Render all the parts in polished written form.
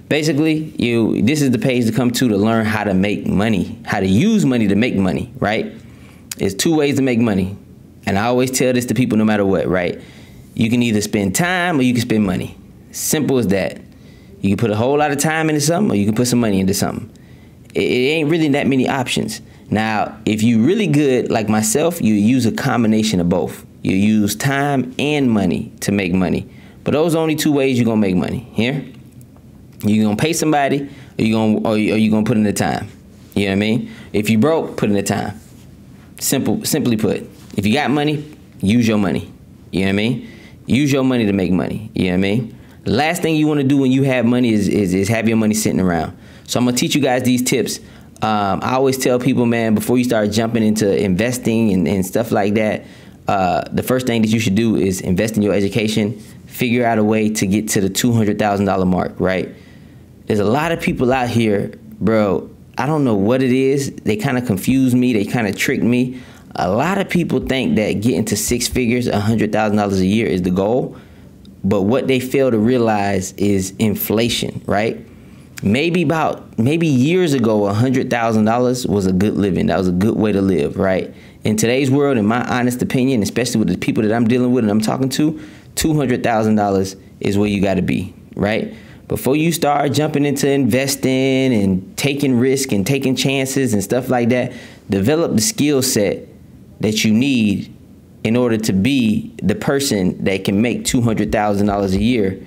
Basically, this is the page to come to learn how to make money, how to use money to make money, right? There's two ways to make money. And I always tell this to people no matter what, right? You can either spend time or you can spend money. Simple as that. You can put a whole lot of time into something or you can put some money into something. It ain't really that many options. Now, if you really good like myself, you use a combination of both. You use time and money to make money. But those are only two ways you're gonna make money. Here, you're gonna pay somebody or you gonna put in the time. You know what I mean? If you broke, put in the time. Simply put. If you got money, use your money. You know what I mean? Use your money to make money. You know what I mean? The last thing you want to do when you have money is have your money sitting around. So I'm gonna teach you guys these tips. I always tell people, man, before you start jumping into investing and stuff like that, the first thing that you should do is invest in your education. Figure out a way to get to the $200,000 mark, right? There's a lot of people out here, bro. I don't know what it is. They kind of confuse me. They kind of trick me. A lot of people think that getting to six figures, $100,000 a year is the goal. But what they fail to realize is inflation, right? Maybe years ago, $100,000 was a good living. That was a good way to live, right? In today's world, in my honest opinion, especially with the people that I'm dealing with and I'm talking to, $200,000 is where you got to be, right? Before you start jumping into investing and taking risk and taking chances and stuff like that, develop the skill set that you need in order to be the person that can make $200,000 a year.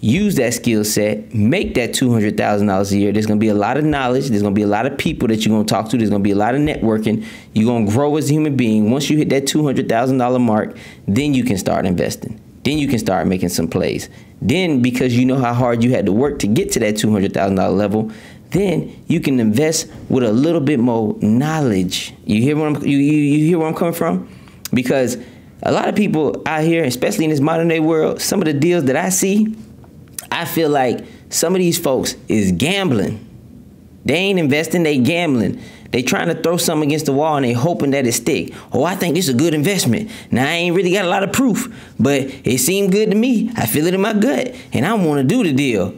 Use that skill set, make that $200,000 a year. There's going to be a lot of knowledge. There's going to be a lot of people that you're going to talk to. There's going to be a lot of networking. You're going to grow as a human being. Once you hit that $200,000 mark, then you can start investing. Then you can start making some plays. Then, because you know how hard you had to work to get to that $200,000 level, then you can invest with a little bit more knowledge. You hear where you hear where I'm coming from? Because a lot of people out here, especially in this modern day world, some of the deals that I see, I feel like some of these folks is gambling. They ain't investing, they gambling. They trying to throw something against the wall and they hoping that it stick. Oh, I think this is a good investment. Now, I ain't really got a lot of proof, but it seemed good to me. I feel it in my gut and I want to do the deal.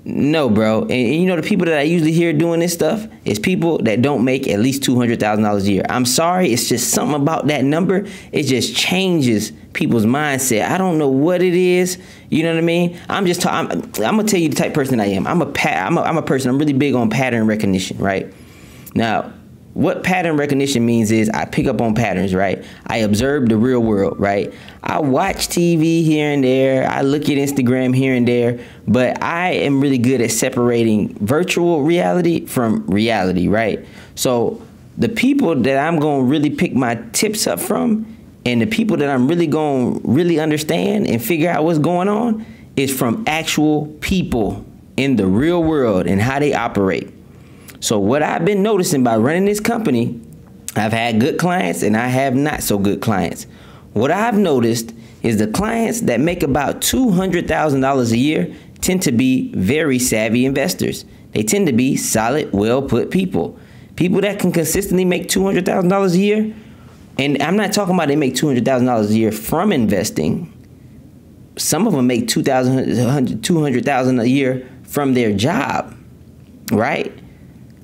No, bro. And you know, the people that I usually hear doing this stuff is people that don't make at least $200,000 a year. I'm sorry. It's just something about that number. It just changes people's mindset. I don't know what it is. You know what I mean? I'm going to tell you the type of person I am. I'm a person. I'm really big on pattern recognition, right? Now, what pattern recognition means is I pick up on patterns, right? I observe the real world, right? I watch TV here and there. I look at Instagram here and there, but I am really good at separating virtual reality from reality, right? So the people that I'm going to really pick my tips up from and the people that I'm really going to really understand and figure out what's going on is from actual people in the real world and how they operate. So what I've been noticing by running this company, I've had good clients and I have not so good clients. What I've noticed is the clients that make about $200,000 a year tend to be very savvy investors. They tend to be solid, well-put people. People that can consistently make $200,000 a year. And I'm not talking about they make $200,000 a year from investing. Some of them make $200,000 a year from their job, right?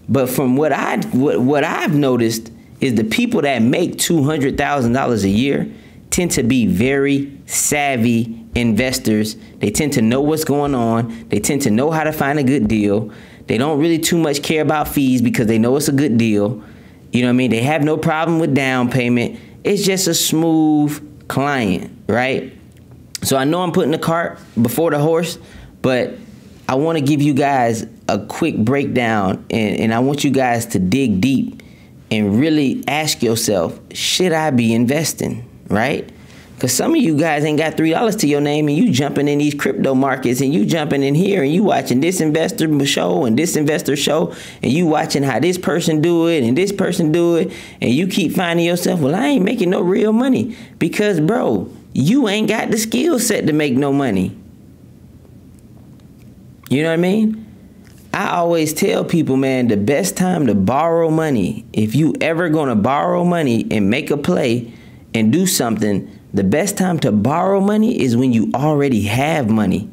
But from what I've noticed is the people that make $200,000 a year tend to be very savvy investors. They tend to know what's going on. They tend to know how to find a good deal. They don't really too much care about fees because they know it's a good deal. You know what I mean? They have no problem with down payment. It's just a smooth client, right? So I know I'm putting the cart before the horse, but I want to give you guys a quick breakdown, and I want you guys to dig deep and really ask yourself, should I be investing, right? Because some of you guys ain't got $3 to your name and you jumping in these crypto markets and you jumping in here and you watching this investor show and this investor show and you watching how this person do it and this person do it, and you keep finding yourself, well, I ain't making no real money because, bro, you ain't got the skill set to make no money. You know what I mean? I always tell people, man, the best time to borrow money, if you ever gonna borrow money and make a play and do something, the best time to borrow money is when you already have money.